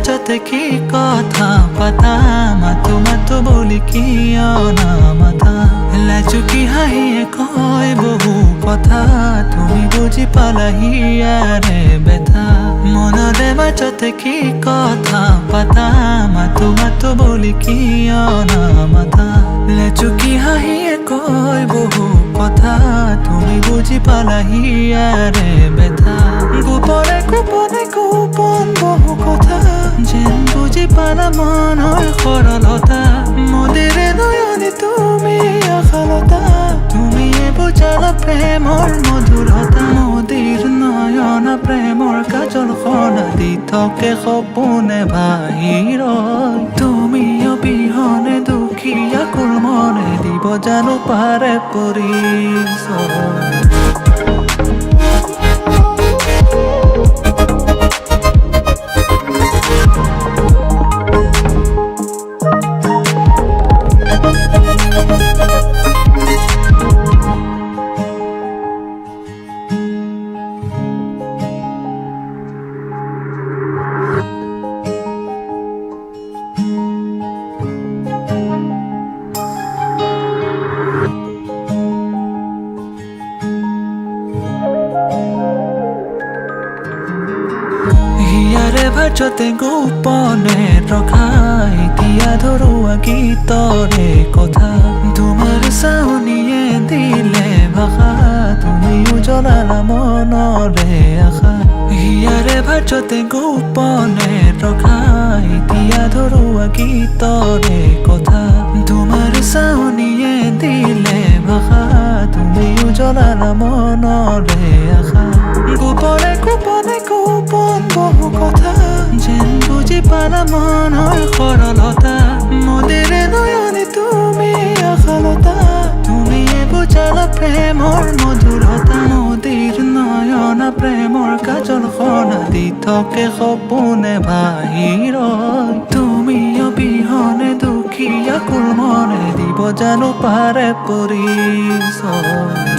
বাজতে কি কথা পাতা মাতো বলি কিয় না মাতা লাজুকি হাঁহিয়ে কয় বহু কথা তুমি বুজি পালাহি ইয়াৰে বেথা মনৰে বাজতে কি কথা পাতা মাতো বলি কিয় না মাতা লাজুকি হাঁহিয়ে কয় বহু কথা তুমি বুজি পালাহি ইয়াৰে বেথা গোপনে গোপন বহু কথা যেন বুজি পালা মনৰ সৰলতা মদিৰে নয়নে তুমি আশালতা তুমিয়ে বুজালা প্ৰেমৰ মধুৰতা মদিৰ নয়ন প্ৰেমৰ কাজলখন দি থাকে সপোনে বাহিৰত তুমি অবিহনে দুখীয়া কুল মনে দিব জানো পাৰে পৰিচয় হিয়াৰে ভাজতে গোপনে ৰখা এতিয়া ধৰুৱা গীতৰে কথা তোমাৰ চাউনিয়ে দিলে ভাষা তুমি উজলালা মনৰে আশা হিয়াৰে ভাজতে গোপনে ৰখা এতিয়া ধৰুৱা গীতৰে কথা তোমাৰ চাউনিয়ে দিলে ভাষা তুমি উজলালা মনৰে আশা গোপনে গোপন বহু কথা যেন বুজি পালা মনৰ সৰলতা মদিৰে নয়নে তুমি আশালতা তুমিয়ে বুজালা প্ৰেমৰ মধুৰতা মদিৰ নয়ন প্ৰেমৰ কাজলখন দি থাকে সপোনে বাহিৰত তুমি অবিহনে দুখীয়া কুল মনে দিব জানো পাৰে পৰিচয়